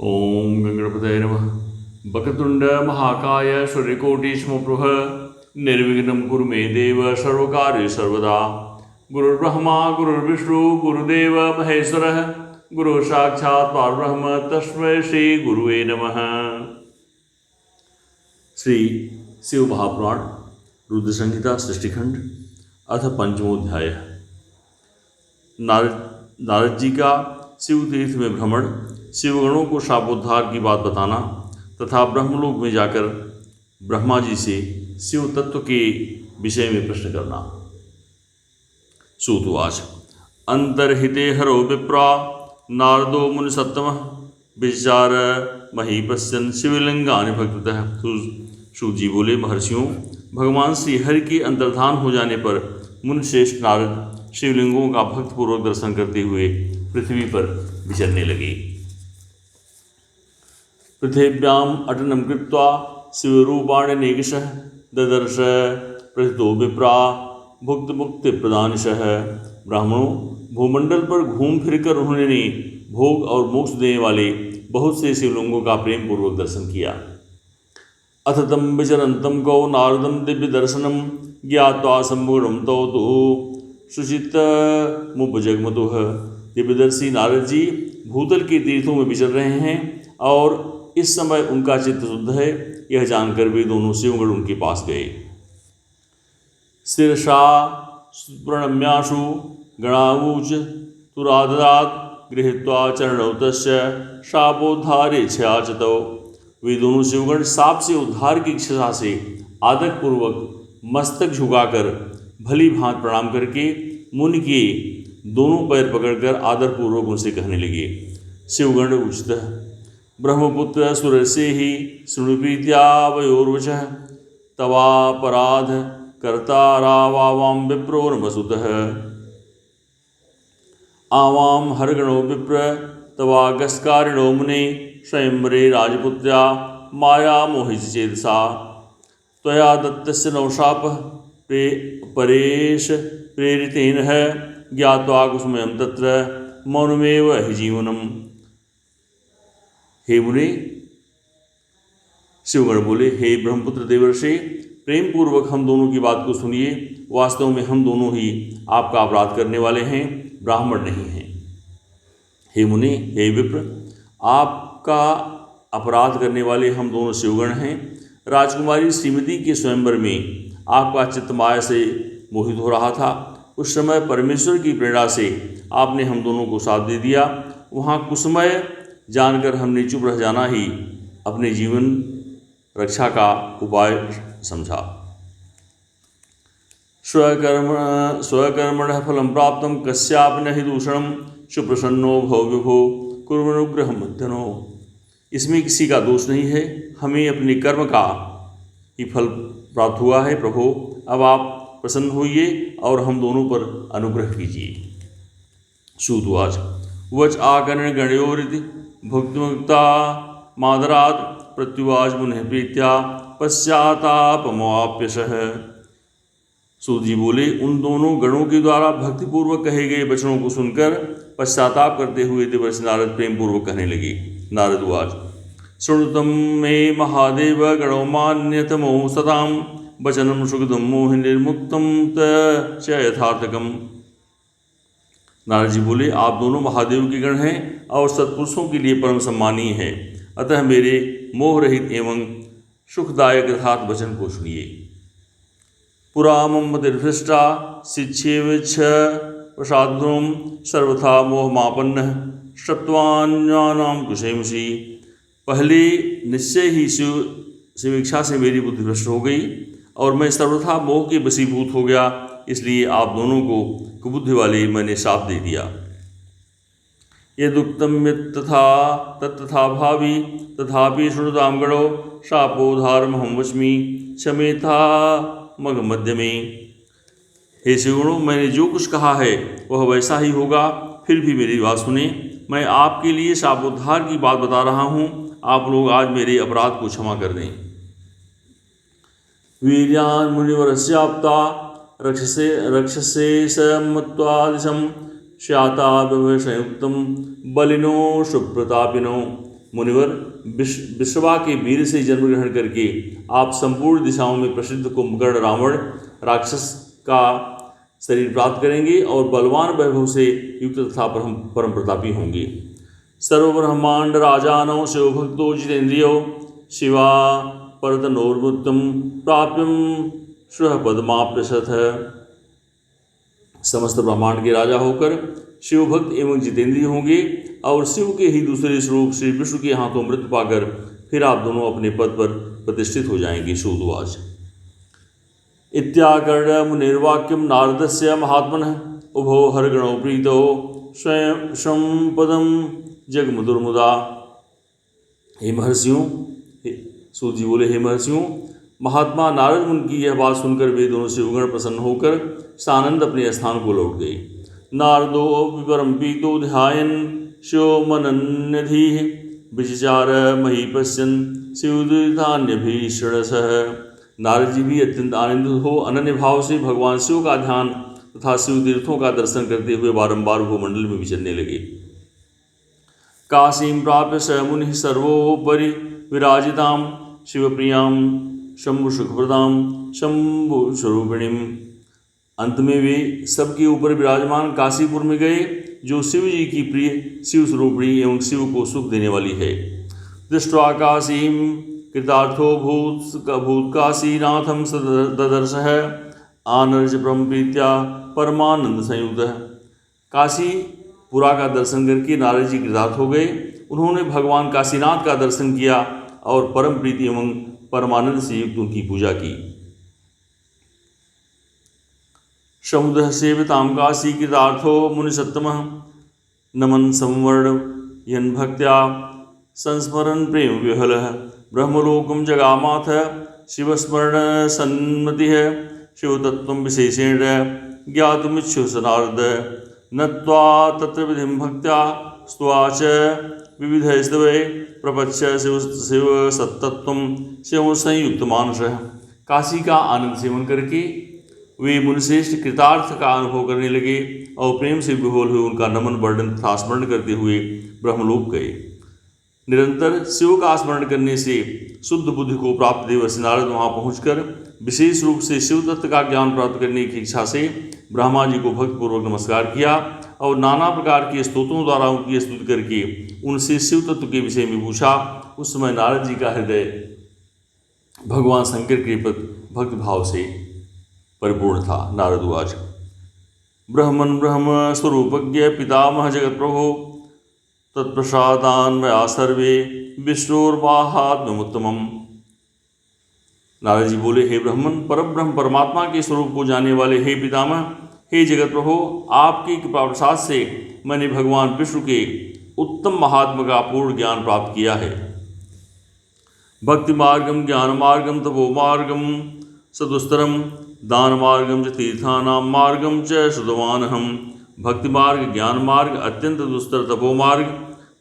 ओम गंगणपतये नमः। वक्रतुंड महाकाय सूर्यकोटि समप्रभ निर्विघ्नं कुरु मे देव सर्वकार्येषु सर्वदा। गुरुर्ब्रह्मा गुरुर्विष्णु गुरुदेव महेश्वरः गुरु साक्षात् परब्रह्म तस्मै श्री गुरुवे नमः। श्री शिव महापुराण रुद्र संहिता सृष्टिखंड अथ पंचमोध्याय। नारद जी का शिव तीर्थ में भ्रमण, शिवगणों को शापोद्धार की बात बताना तथा ब्रह्मलोक में जाकर ब्रह्मा जी से शिव तत्व के विषय में प्रश्न करना। सूतवाच अंतर्हिते हरो विप्रा नारदो मुनिसत्तमः विचार महीपश्यन् शिवलिंगानि भक्ततः। सूत जी बोले, महर्षियों, भगवान श्री हरि के अंतर्धान हो जाने पर मुनिश्रेष्ठ नारद शिवलिंगों का भक्तपूर्वक दर्शन करते हुए पृथ्वी पर विचरने लगे। पृथिव्याम अटनं कृत्वा शिवरूपाण्यनेकशः ददर्श प्रथितो विप्रा भुक्त मुक्ति प्रदानशः। ब्राह्मणों, भूमंडल पर घूम फिरकर उन्होंने भोग और मोक्ष देने वाले बहुत से शिवलिंगों का प्रेम पूर्वक दर्शन किया। अथ तम विचरन्तं गौ नारदं दिव्य दर्शनम ज्ञात्वा सम्पूर्णं तौ तु शुचितमुपजग्मतुः। दिव्यदर्शी नारद जी भूतल के तीर्थों में विचर रहे हैं और इस समय उनका चित्त शुद्ध है, यह जानकर वे दोनों शिवगण उनके पास गए। शिरसा प्रणम्याशु गणावूच तुरादरात् गृहीत्वा चरणौ तस्य शापोद्धारेच्छया च तौ। वे दोनों शिवगण साप से उद्धार की इच्छा से आदरपूर्वक मस्तक झुकाकर भली भांत प्रणाम करके मुनि के दोनों पैर पकड़कर आदरपूर्वक उनसे कहने लगे। शिवगण उचितः ब्रह्मपुत्र सुरसे ही शृणुप्रीत्या वयोर्वचः तवापराध कर्तारावां विप्रोर्वसुतः। आवां हरगणो विप्र तवागस्कारिणो मुने स्वयंवरे राजपुत्र्या माया मोहितचेतसा। त्वया दत्तस्य नवशापः परेश प्रेरितेन ज्ञात्वा कुसुमयं तत्र मौनमेव हि जीवनम्। हे मुने, शिवगण बोले, हे ब्रह्मपुत्र देवर्षि, प्रेम पूर्वक हम दोनों की बात को सुनिए। वास्तव में हम दोनों ही आपका अपराध करने वाले हैं, ब्राह्मण नहीं हैं। हे मुनि, हे विप्र, आपका अपराध करने वाले हम दोनों शिवगण हैं। राजकुमारी श्रीमती के स्वयंवर में आपका चित्त माया से मोहित हो रहा था। उस समय परमेश्वर की प्रेरणा से आपने हम दोनों को साथ दे दिया। वहाँ कुसुमय जानकर हमने चुप रह जाना ही अपने जीवन रक्षा का उपाय समझा। स्वकर्मणः फलं प्राप्तं कस्यापि न हि दूषणं सुप्रसन्नो भव विभो कुर्वनुग्रह मध्यनो। इसमें किसी का दोष नहीं है, हमें अपने कर्म का ही फल प्राप्त हुआ है। प्रभो, अब आप प्रसन्न होइए और हम दोनों पर अनुग्रह कीजिए। सूतवाच वच आकर्ण गणयोरिति भुक्तमुक्ता मादरात् प्रत्युवाच मुनिः प्रीत्या पश्चातापमवाप्यशः। सूत जी बोले, उन दोनों गणों के द्वारा भक्तिपूर्वक कहे गए वचनों को सुनकर पश्चाताप करते हुए देवर्षि नारद प्रेम पूर्वक कहने लगे। नारद उवाच शृणुतं मे महादेव गणो मान्यतमो सतां वचनं सुखदं मोहिनीर्मुक्तं च यथार्थकम्। नारद जी बोले, आप दोनों महादेव के गण हैं और सत्पुरुषों के लिए परम सम्मानीय हैं, अतः मेरे मोह रहित एवं सुखदायक यथार्थ वचन को सुनिए। पुरा ममतिर्भ्रष्टा शिच्छेविच्छ प्रसाद्रोम सर्वथा मोहमापन्नः सत्वान्यानां कुशेमसी। पहले निश्चय ही शिव इच्छा से मेरी बुद्धि भ्रष्ट हो गई और मैं सर्वथा मोह के वशीभूत हो गया, इसलिए आप दोनों को कुबुद्धि वाले मैंने शाप दे दिया। यदुक्तं यत्तथा तत्तथा भावी तथापि शृणुतां गणो शापोद्धारमहं वच्मि क्षमेता मग मध्य में। हे शिवगणों, मैंने जो कुछ कहा है वह वैसा ही होगा, फिर भी मेरी बात सुने। मैं आपके लिए शापोद्धार की बात बता रहा हूँ, आप लोग आज मेरे अपराध को क्षमा कर दें। वीर्यान् मुनिवरस्याप्ता रक्षसे सम्मत्वादिशं श्याता संयुक्तं बलिनो सुप्रतापिनो मुनिवर, विश्रवा के वीर से जन्म ग्रहण करके आप संपूर्ण दिशाओं में प्रसिद्ध कुंभकर्ण रावण राक्षस का शरीर प्राप्त करेंगे और बलवान वैभव से युक्त तथा परम प्रतापी होंगे। सर्वब्रह्मांड राजानो शिवभक्तो जितेन्द्रियो शिवा परतनोर्मुत्तम प्राप्यम श्रह पदमाप्यसथ। समस्त ब्रह्मांड के राजा होकर शिव भक्त एवं जितेंद्रिय होंगे और शिव के ही दूसरे स्वरूप श्री विष्णु के हाथों मृत्यु पाकर फिर आप दोनों अपने पद पर प्रतिष्ठित हो जाएंगे। सूतवाच इत्याकर्ण मुनिर्वाक्यम नारदस्य महात्मनः उभो हरगणो प्रीतो स्वयं पदम जगमुदुर्मुदा। हे महर्षियों, सूत जी बोले, हे महर्षियों, महात्मा नारद मुनि की यह बात सुनकर वे दोनों शिवगण प्रसन्न होकर सानंद अपने स्थान को लौट गए। नारदो विपरम पीतो ध्यायन शिव मनन्यधि विचार महीपश्यन शिवदुरितान्यभीषणसः। नारद जी भी अत्यंत आनंदित हो अनन्य भाव से भगवान शिव का ध्यान तथा शिव तीर्थों का दर्शन करते हुए बारंबार भूमंडल में विचरने लगे। काशीं प्राप्य स मुनि सर्वोपरि विराजितां शिवप्रियां शंभु सुखप्रदां शंभु स्वरूपिणीं। अंत में वे सबके ऊपर विराजमान काशीपुर में गए, जो शिव जी की प्रिय शिव स्वरूपिणी एवं शिव को सुख देने वाली है। दृष्ट्वा काशीं कृतार्थो भूतकाशीनाथं ददर्शः आनर्ज ब्रह्मप्रीत्या परमानंद संयुक्तः। काशी पुरा का दर्शन करके नारद जी कृतार्थ हो गए। उन्होंने भगवान काशीनाथ का दर्शन किया और परम प्रीति एवं परमानंद से युक्त उनकी पूजा की। समुद्र सेवितां काशी कृतार्थो मुनिसत्तमः नमन संवर्ण यन भक्त्या संस्मरण प्रेम विहलः ब्रह्मलोकं जगामाथ शिवस्मरण सन्मतिः शिवतत्त्वं विशेषेण ज्ञातुमिच्छु स नारद नत्वा तत्र विधिं भक्त्या स्तुवा च विविधैस्तवै प्रपच्छ शिव सत्तत्वं शिव संयुक्त मानसः। काशी का आनंद सेवन करके वे मुनिश्रेष्ठ कृतार्थ का अनुभव करने लगे और प्रेम से विभोर हुए उनका नमन वर्णन तथा स्मरण करते हुए ब्रह्मलोक गए। निरंतर शिव का स्मरण करने से शुद्ध बुद्धि को प्राप्त देवर्षि नारद वहाँ पहुँचकर विशेष रूप से शिव तत्व का ज्ञान प्राप्त करने की इच्छा से ब्रह्मा जी को भक्तिपूर्वक नमस्कार किया और नाना प्रकार के स्तोत्रों द्वारा उनकी स्तुति करके उनसे शिव तत्व के विषय में पूछा। उस समय नारद जी का हृदय भगवान शंकर के प्रति भक्ति भाव से परिपूर्ण था। नारदवाच ब्रह्मन् ब्रह्म स्वरूपज्ञ पितामह जगत प्रभो तत्प्रसादान्वया सर्वे विष्णुर्माहात्म्यमुत्तमम्। नारद जी बोले, हे ब्रह्मन, परब्रह्म परमात्मा के स्वरूप को जानने वाले हे पितामह, हे जगत प्रभो, आपकी कृपा प्रसाद से मैंने भगवान विष्णु के उत्तम महात्मा का पूर्ण ज्ञान प्राप्त किया है। भक्ति मार्गम ज्ञान मार्गम तपो मार्गम सदुस्तरम दान मार्गम च तीर्थानां मार्गम च श्रुतवानहम्। भक्ति मार्ग, ज्ञान मार्ग, अत्यंत दुस्तर तपो मार्ग,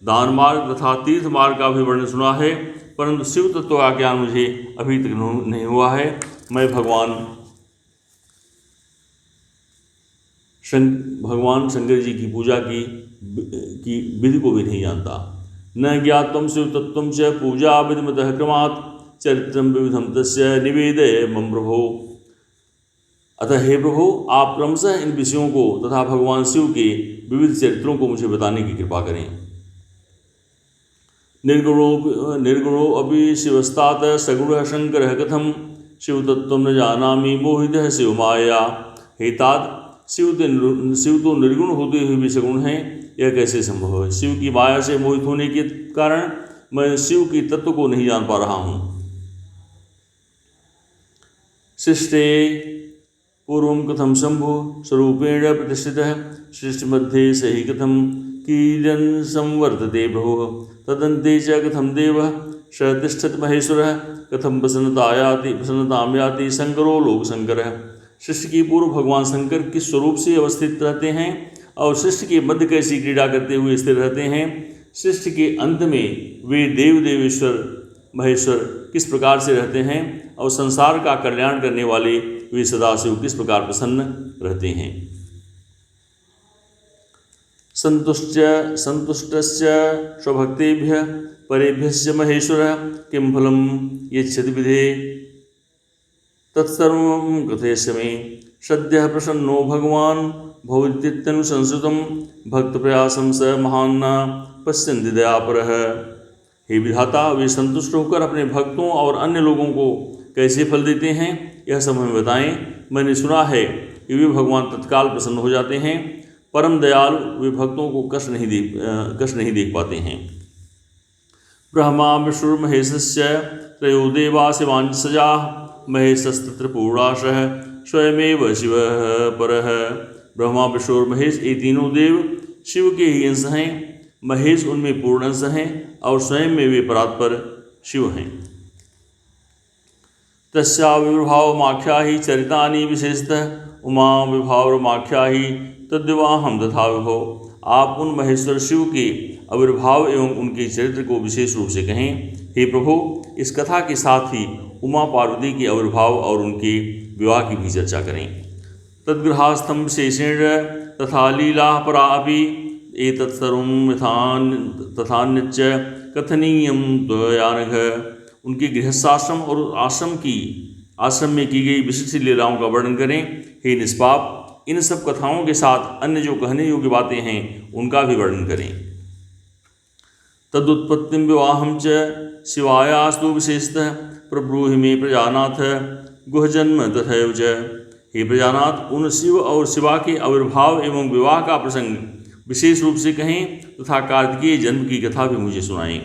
दान मार्ग तथा तीर्थ मार्ग का भी वर्णन सुना है, परंतु शिव तत्व का ज्ञान मुझे अभी तक नहीं हुआ है। मैं भगवान शंकर जी की पूजा की विधि को भी नहीं जानता। न ज्ञातम शिव तत्व च पूजा विधिमतः क्रमात् चरित्रम विविधम तस्य निवेदय मम प्रभो। अतः हे प्रभु, आप क्रमशः इन विषयों को तथा भगवान शिव के विविध चरित्रों को मुझे बताने की कृपा करें। निर्गुणो अपि शिवस्तात सगुणः शंकर कथम शिव तत्व न जानामि मोहितः शिव माया। हे तात, शिव तो निर्गुण होते हुए भी सगुण हैं, यह कैसे संभव है? शिव की माया से मोहित होने के कारण मैं शिव की तत्व को नहीं जान पा रहा हूँ। सृष्टे पूर्वं कथम शंभु स्वरूपेण प्रतिष्ठितः सृष्टि मध्ये स हि कथम कीर्यन् संवर्तते प्रभुः तदन्ते च कथम देवः स तिष्ठति महेश्वरः कथम प्रसन्नतां याति शंकरो लोक शंकरः। सृष्टि के पूर्व भगवान शंकर किस स्वरूप से अवस्थित रहते हैं और सृष्टि के मध्य कैसी क्रीड़ा करते हुए स्थिर रहते हैं। सृष्टि के अंत में वे देवेश्वर महेश्वर किस प्रकार से रहते हैं और संसार का कल्याण करने वाले वे सदाशिव किस प्रकार प्रसन्न रहते हैं। संतुष्टस्य स्वभक्तेभ्यः परेभ्यश्च महेश्वरः किं फलं यच्छति विधे तत्सर्वं कथयिष्यामि। सद्यः प्रसन्नो भगवान् भवतीत्यनुशंसितं भक्तप्रयासं स महान् पश्यन्ति दयापरः। हे विधाता, वे संतुष्ट होकर अपने भक्तों और अन्य लोगों को कैसे फल देते हैं, यह सब हमें बताएं। मैंने सुना है कि वे भगवान तत्काल प्रसन्न हो जाते हैं। परम दयालु, वे भक्तों को कष्ट नहीं देख पाते हैं। ब्रह्मा विष्णुर्महेशस्य त्रयो देवा शिवांच सजाः महेशस्तत्र पूर्णाशः स्वयमेव शिवः परः। ब्रह्मा विष्णु और महेश ये तीनों देव शिव के ही अंश हैं। महेश उनमें पूर्ण अंश हैं और स्वयं में वे परात्पर शिव हैं। तस्याविर्भावमाख्या ही चरितानि विशेषतः उमा विभावमाख्या ही तद्विवाहम तथा विभो। आप उन महेश्वर शिव के आविर्भाव एवं उनके चरित्र को विशेष रूप से कहें। हे प्रभु, इस कथा के साथ ही उमा पार्वती के आविर्भाव और उनके विवाह की भी चर्चा करें। तद्गृहास्थम विशेषेण तथा लीला परा अपि एतत्सर्वं तथान्यच्च कथनीयं त्वयानघ। उनके गृहस्थाश्रम और आश्रम में की गई विशिष्ट लीलाओं का वर्णन करें। हे निष्पाप, इन सब कथाओं के साथ अन्य जो कहने योग्य बातें हैं उनका भी वर्णन करें। तदुत्पत्तिं विवाहं च शिवायास्तु विशेषतः प्रब्रूहि मे प्रजानाथ गुहजन्म तथैव च। हे प्रजानाथ, उन शिव और शिवा के आविर्भाव एवं विवाह का प्रसंग विशेष रूप से कहें तथा कार्तिकेय जन्म की कथा भी मुझे सुनाएं।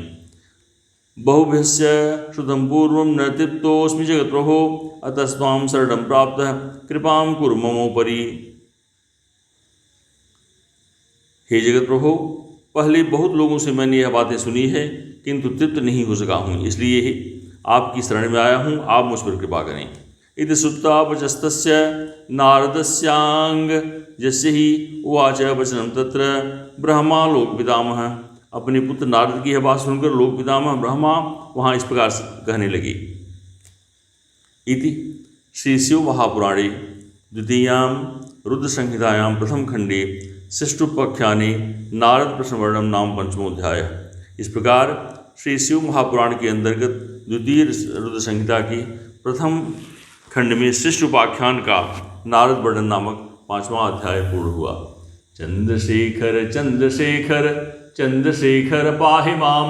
बहुभ्यस्य श्रुतं पूर्वं न तृप्तोऽस्मि जगत्प्रभो अतस्त्वां शरणं प्राप्तः कृपां कुरु ममोपरि। हे जगत प्रभु, पहले बहुत लोगों से मैंने यह बातें सुनी है किंतु तृप्त नहीं हो सका हूँ, इसलिए आपकी शरण में आया हूँ, आप मुझ पर कृपा करें। इति सुत्ता वचस्तस्य नारदस्यांग यस्य ही उवाच वचनं तत्र ब्रह्मा लोक पितामह। अपने पुत्र नारद की यह बात सुनकर लोक पितामह ब्रह्मा वहाँ इस प्रकार कहने लगे। इति श्री शिव महापुराणे द्वितीयां रुद्र संहितायां प्रथम खंडे शिष्टुपाख्याने नारद प्रश्नवर्णम नाम पंचमोध्याय। इस प्रकार श्री शिव महापुराण के अंतर्गत द्वितीय रुद्र संहिता की प्रथम खंड में शिष्ट उपाख्यान का नारद वर्णन नामक 5वां अध्याय पूर्ण हुआ। चंद्रशेखर चंद्रशेखर चंद्रशेखर पाहि माम,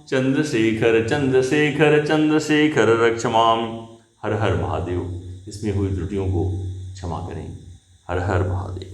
चंद्रशेखर चंद्रशेखर चंद्रशेखर रक्ष माम। हर हर महादेव। इसमें हुई त्रुटियों को क्षमा करें। हर हर महादेव।